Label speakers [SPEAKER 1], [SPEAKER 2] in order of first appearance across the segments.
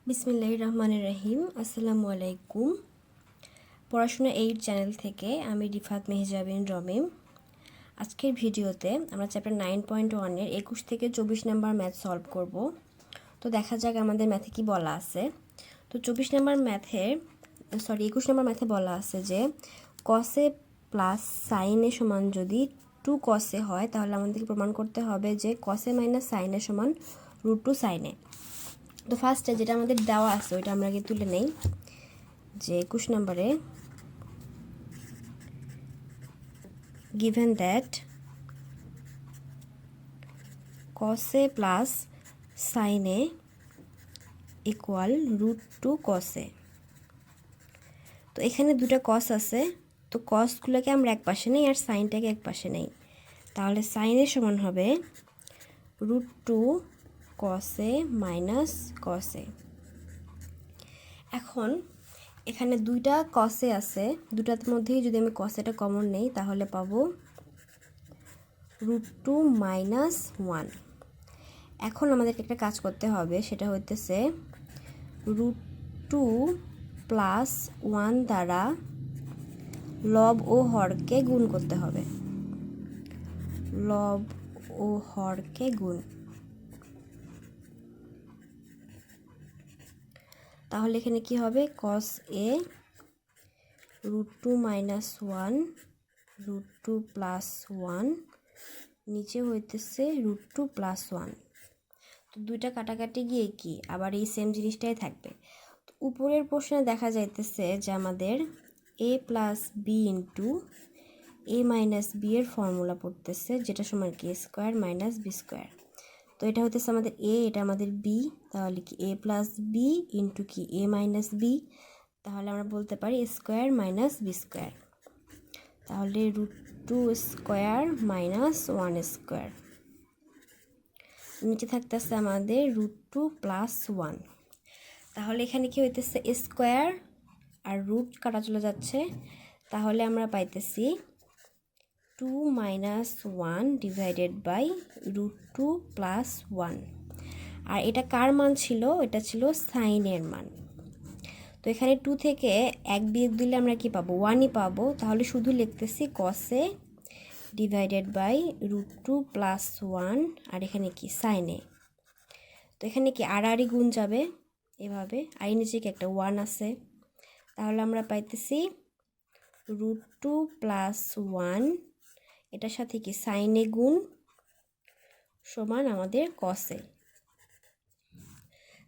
[SPEAKER 1] বিসমিল্লাহির রহমানির রহিম। আসসালামু আলাইকুম। পড়াশোনা 8 চ্যানেল থেকে আমি রিফাত মেহজাবিন রমিম। আজকের ভিডিওতে আমরা চ্যাপ্টার 9.1 এর 21 থেকে 24 নাম্বার ম্যাথ সলভ করব। তো দেখা যাক আমাদের ম্যাথে কি বলা আছে। তো 21 নাম্বার ম্যাথে বলা আছে যে কসে প্লাস সাইনে সমান যদি 2 কসে হয় তাহলে আমাদেরকে প্রমাণ করতে হবে যে কসে মাইনাস সাইনে সমান √2 সাইনে। তো ফার্স্টে যেটা আমাদের দেওয়া আছে ওইটা আমরা আগে তুলে নেই। যে 21 নম্বরে given that cos a plus sin a equal √2 cos a। তো এখানে দুটো cos আছে, তো cosগুলোকে আমরা এক পাশে নেই আর সাইনটাকে এক পাশে নেই, তাহলে sin a সমান হবে √2 cos a minus cos a। এখন এখানে দুইটা cos a আছে, দুটার মধ্যেই যদি আমি cos এটা কমন নেই তাহলে পাবো √2 মাইনাস 1। এখন আমাদেরকে একটা কাজ করতে হবে, সেটা হইতেছে √2 প্লাস 1 দ্বারা লব ও হরকে গুণ করতে হবে। লব ও হরকে গুণ, তাহলে এখানে কি হবে cos a √2 মাইনাস 1 √2 প্লাস 1, নিচে হইতেছে √2 প্লাস 1। তো দুইটা কাটাকাটি গিয়ে কি আবার এই সেম জিনিসটাই থাকবে। তো উপরের প্রশ্নে দেখা যাইতেছে যে আমাদের a plus B into a minus B এর ফর্মুলা পড়তেছে, যেটা সমান কি স্কোয়ার মাইনাস বি স্কোয়ার। তো এটা হইতেছে আমাদের a, এটা আমাদের b, তাহলে কি a প্লাস বি ইন্টু কি a মাইনাস বি, তাহলে আমরা বলতে পারি স্কোয়ার মাইনাস বি স্কোয়ার। তাহলে √2 স্কোয়ার মাইনাস 1 স্কোয়ার, নিচে থাকতেছে আমাদের √2 প্লাস 1। তাহলে এখানে কি হইতেছে স্কোয়ার আর রুট কাটা চলে যাচ্ছে, তাহলে আমরা পাইতেছি 2 মাইনাস 1 ডিভাইডেড বাই √2 প্লাস 1। আর এটা কার মান ছিল? এটা ছিল সাইনের মান। তো এখানে 2 থেকে 1 বিয়োগ দিলে আমরা কি পাবো? 1ই পাবো। তাহলে শুধু লিখতেছি কসে ডিভাইডেড বাই √2 প্লাস 1, আর এখানে কি সাইনে। তো এখানে কি আড়াআড়ি গুণ যাবে এভাবে, আর নিচে কি একটা 1 আছে, তাহলে আমরা পাইতেছি √2 প্লাস 1, এটার সাথে কি সাইনে গুণ সমান আমাদের কসে।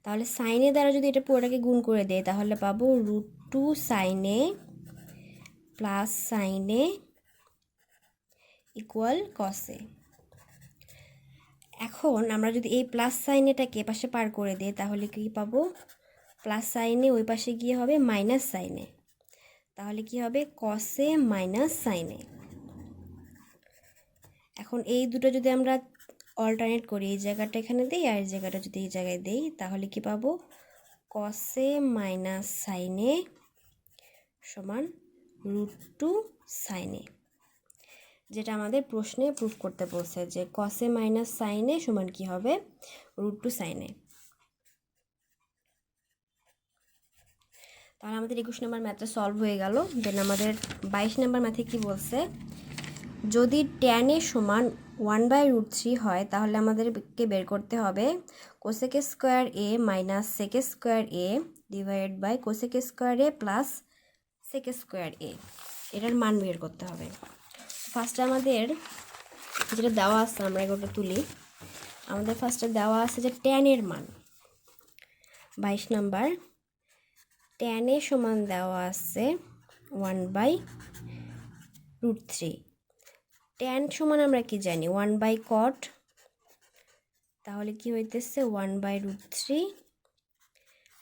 [SPEAKER 1] তাহলে সাইনে দ্বারা যদি এটা পুরোটাকে গুণ করে দেয় তাহলে পাবো √2 সাইনে প্লাস সাইনে ইকুয়াল কসে। এখন আমরা যদি এই প্লাস সাইনেটাকে পাশে পার করে দিই তাহলে কি পাবো? প্লাস সাইনে ওই পাশে গিয়ে হবে মাইনাস সাইনে, তাহলে কি হবে কসে মাইনাস সাইনে। এখন এই দুটো যদি আমরা অল্টারনেট করি, এই জায়গাটা এখানে দেই আর এই জায়গাটা যদি এই জায়গায় দেই তাহলে কি পাবো? কসে মাইনাস সাইনে সমান √2 সাইনে, যেটা আমাদের প্রশ্নে প্রুফ করতে বলছে যে কসে মাইনাস সাইনে সমান কি হবে? √2 সাইনে। তাহলে আমাদের 21 নম্বর ম্যাথটা সলভ হয়ে গেল। দেন আমাদের 22 নম্বর ম্যাথে কি বলছে, যদি tan এ সমান 1/√3 হয় তাহলে আমাদেরকে বের করতে হবে cosec square a minus sec square a divided by cosec square a plus sec square a, এটার মান বের করতে হবে। ফার্স্টে আমাদের যেটা দেওয়া আছে আমরা এগুলোটা তুলি। আমাদের ফার্স্টে দেওয়া আছে যে tan এর মান 22 নাম্বার, tan এ সমান দেওয়া আছে 1/√3। tan সমান আমরা কি জানি 1/cot, তাহলে কি হইতেছে 1/√3।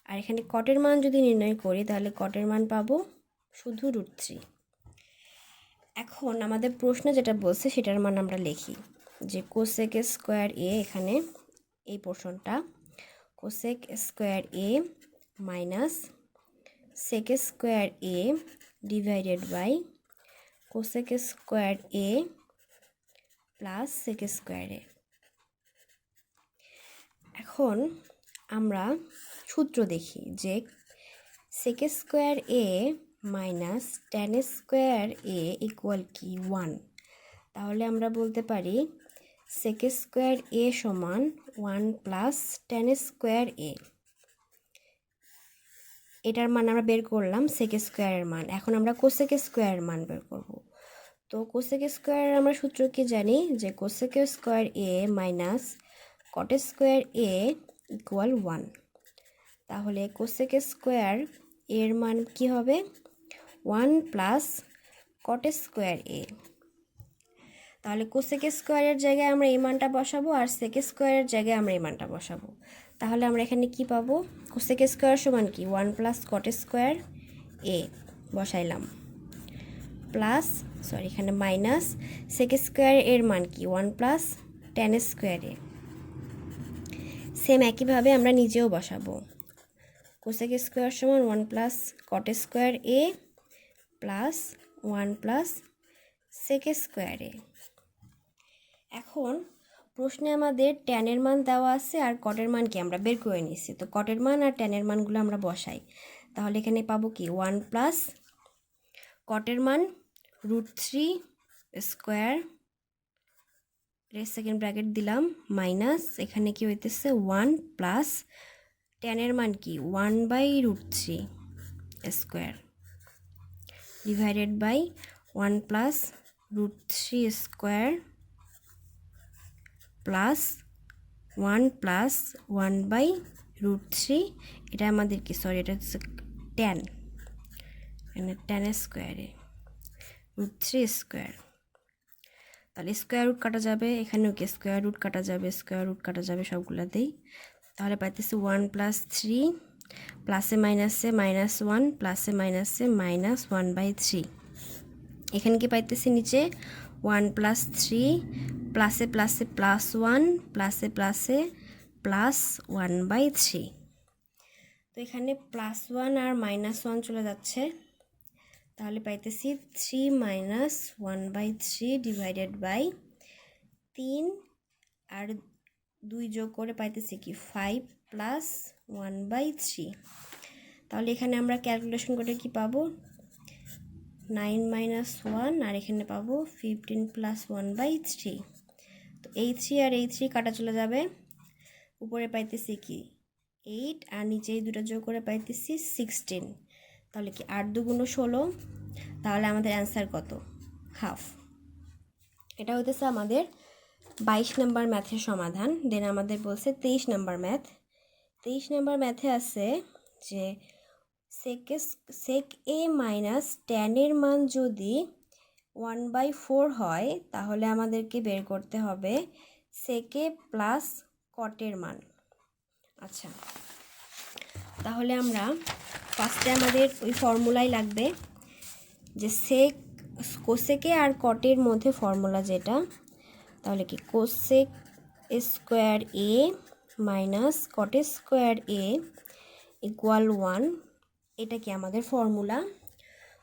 [SPEAKER 1] আর এখানে কটের মান যদি নির্ণয় করি তাহলে কটের মান পাবো শুধু √3। এখন আমাদের প্রশ্নে যেটা বলছে সেটার মান আমরা লিখি, যে কোসেক স্কোয়ার a, এখানে এই পোর্শনটা cosec square a minus sec square a divided by cosec square a plus sec square a। এখন আমরা সূত্র দেখি যে sec square a minus tan square a equal কি 1। তাহলে আমরা বলতে পারি sec স্কোয়ার a সমান 1 প্লাস tan স্কোয়ার a। এটার মান আমরা বের করলাম sec স্কোয়ারের মান। এখন আমরা cosec স্কোয়ারের মান বের করব। তো cosec স্কোয়ারের আমরা সূত্র কি জানি যে cosec square a minus cot square a equal 1। তাহলে cosec স্কোয়ার এর মান কি হবে 1 প্লাস cot স্কোয়ার a। তাহলে cosec স্কোয়ারের জায়গায় আমরা এই মানটা বসাবো আর sec স্কোয়ারের জায়গায় আমরা এই মানটা বসাবো। তাহলে আমরা এখানে কি পাবো cosec স্কোয়ার সমান কি 1 প্লাস cot স্কোয়ার a বসাইলাম প্লাস এখানে মাইনাস sec স্কোয়ার এর মান কি 1 plus tan square a। Same একইভাবে আমরা নিজেও বসাবো cosec স্কোয়ার সমান 1 plus cot square a plus 1 plus sec square a। এখন প্রশ্নে আমাদের tan এর মান দেওয়া আছে আর cot এর মান কি আমরা বের করে নিয়েছি। তো cot এর মান আর tan এর মানগুলো আমরা বসাই। তাহলে এখানে পাবো কি 1 প্লাস cot এর মান √3 স্কোয়ার সেকেন্ড ব্র্যাকেট দিলাম মাইনাস এখানে কি হইতেছে 1 প্লাস tan এর মান কি 1/√3 square divided by 1 plus √3 square plus 1 plus 1/√3। এটা আমাদের কি এটা হচ্ছে tan মানে tan স্কোয়ারে √3 স্কোয়ার। তাহলে স্কোয়ার রুট কাটা যাবে এখানেও কি স্কোয়ার রুট কাটা যাবে সবগুলাতেই। তাহলে পাইতেছি 1 প্লাস 3 প্লাসে মাইনাসে -1 প্লাসে মাইনাসে -1/3। এখানে কি পাইতেছি নিচে 1 প্লাস 3 প্লাসে প্লাসে +1 প্লাসে প্লাসে +1/3। তো এখানে +1 আর -1 চলে যাচ্ছে। তাহলে পাইতেছি 3 - 1/3 ডিভাইডেড বাই 3 আর 2 যোগ করে পাইতেছি কি 5 প্লাস 1/3। তাহলে এখানে আমরা ক্যালকুলেশন করে কি পাবো 9 - 1 আর এখানে পাবো 15 প্লাস 1/3। তো এই 3 আর এই 3 কাটা চলে যাবে উপরে পাইতেছি কি 8 আর নিচে এই দুটো যোগ করে পাইতেছি 16। তাহলে কি 8 × 2 = 16। তাহলে আমাদের অ্যান্সার কত হাফ। এটা হইতেছে আমাদের 22 নম্বর ম্যাথের সমাধান। দেন আমাদের বলছে 23 নম্বর ম্যাথ। 23 নম্বর ম্যাথে আছে যে sec a মাইনাস tan এর মান যদি 1/4 হয় তাহলে আমাদেরকে বের করতে হবে sec a প্লাস cot এর মান। আচ্ছা তাহলে আমরা ফার্স্টে আমাদের ওই ফর্মুলাই লাগবে যে cosec a আর cot এর মধ্যে ফর্মুলা যেটা। তাহলে কি cosec square a minus cot square a equal 1। এটা কি আমাদের ফর্মুলা।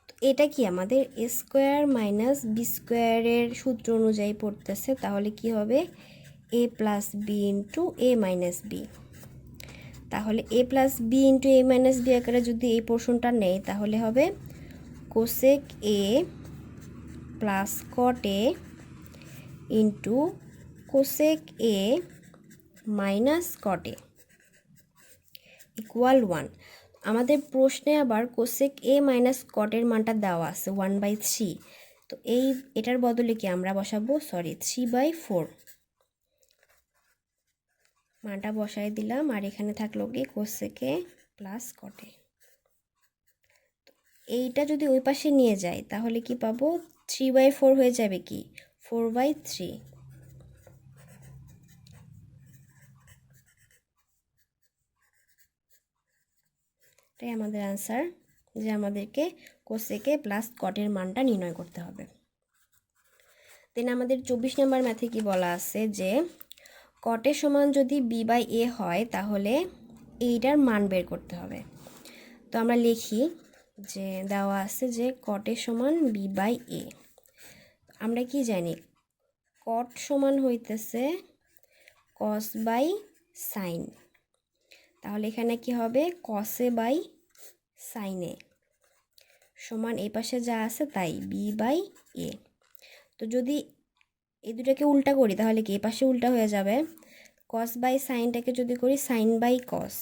[SPEAKER 1] তো এটা কি আমাদের a স্কোয়ার মাইনাস বি স্কোয়ারের সূত্র অনুযায়ী পড়তেছে। তাহলে কি হবে a plus B into a minus B. তাহলে a plus B into a minus B আকারে যদি এই পোর্শনটা নেই তাহলে হবে cosec a plus cot a into cosec a minus cot a equal 1। আমাদের প্রশ্নে আবার cosec a মাইনাস cot এর মানটা দেওয়া আছে 1/3। তো এটার বদলে কি আমরা বসাবো 3/4 মানটা বসাই দিলাম আর এখানে থাকলো কি cosec a plus cot a। এইটা যদি ওই পাশে নিয়ে যাই তাহলে কি পাবো 3/4 হয়ে যাবে কি 4/3। এটাই আমাদের আনসার যে আমাদেরকে cosec a প্লাস cot এর মানটা নির্ণয় করতে হবে। দেন আমাদের 24 নম্বর ম্যাথে কি বলা আছে যে cot এর সমান যদি b/a হয় তাহলে এইটার মান বের করতে হবে। তো আমরা লিখি যে দেওয়া আছে যে cot এর সমান b/a। আমরা কি জানি cot সমান হইতেছে cos/sin। তাহলে এখানে কি হবে cos a by sin a সমান এই পাশে যা আছে তাই b বাই a। তো যদি এই দুটাকে উল্টা করি তাহলে কি এই পাশে উল্টা হয়ে যাবে, cos বাই সাইনটাকে যদি করি sin বাই cos,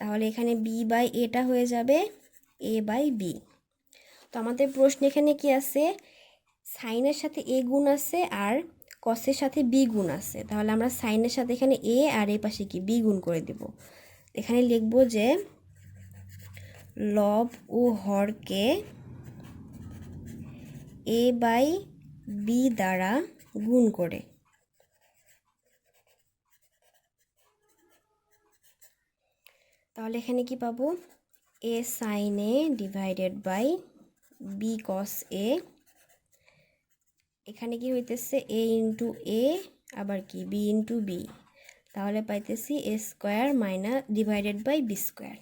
[SPEAKER 1] তাহলে এখানে b বাই এটা হয়ে যাবে a বাই b। তো আমাদের প্রশ্ন এখানে কি আছে, সাইনের সাথে a গুণ আছে আর cosের সাথে b গুণ আছে, তাহলে আমরা সাইনের সাথে এখানে a আর এই পাশে কি b গুণ করে দেব। এখানে লিখব যে লব ও হরকে a বাই b দ্বারা গুণ করে। তাহলে এখানে কি পাবো, a sin a divided by b cos a, এখানে কি হইতেছে a ইন্টু a আবার কি b ইন্টু b, তাহলে পাইতেছি a square minus divided by b square.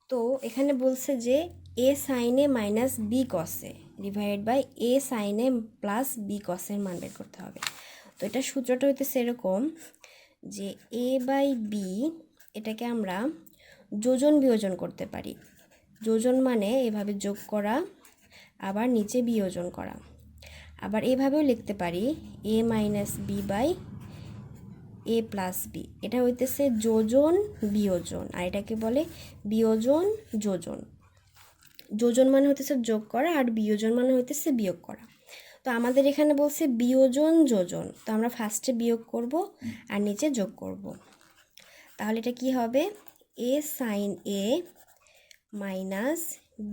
[SPEAKER 1] তো এখানে বলছে যে a sin a minus b cos a divided by a sin a plus b cos এর মান বের করতে হবে। তো এটা সূত্রটা হইতেছে এরকম যে a বাই b এটাকে আমরা যোজন বিয়োজন করতে পারি। যোজন মানে এভাবে যোগ করা আবার নিচে বিয়োজন করা, আবার এভাবেও লিখতে পারি a minus b by a plus b। এটা হইতেছে যোজন বিয়োজন আর এটাকে বলে বিয়োজন যোজন। যোজন মানে হইতেছে যোগ করা আর বিয়োজন মানে হইতেছে বিয়োগ করা। তো আমাদের এখানে বলছে বিয়োজন যোজন, তো আমরা ফার্স্টে বিয়োগ করব আর নিচে যোগ করব। তাহলে এটা কি হবে, a sin a minus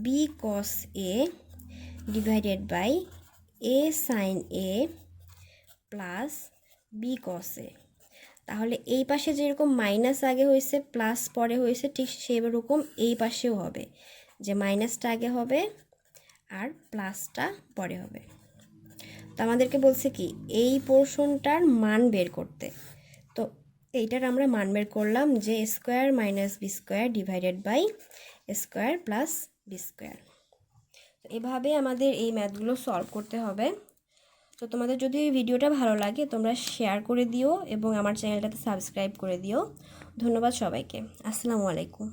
[SPEAKER 1] b cos a divided by a sin a plus b cos a। তাহলে এই পাশে যেরকম মাইনাস আগে হয়েছে প্লাস পরে হয়েছে ঠিক সেরকম এই পাশেও হবে, যে মাইনাসটা আগে হবে আর প্লাসটা পরে হবে। তো আমাদেরকে বলছে কি এই পোর্শনটার মান বের করতে, তো এইটার আমরা মান বের করলাম যে square minus B square divided by square plus B square. তো এভাবে আমাদের এই ম্যাথগুলো সলভ করতে হবে। তো তোমাদের যদি এই ভিডিওটা ভালো লাগে তোমরা শেয়ার করে দিও এবং আমার চ্যানেলটাতে সাবস্ক্রাইব করে দিও। ধন্যবাদ সবাইকে। আসসালামু আলাইকুম।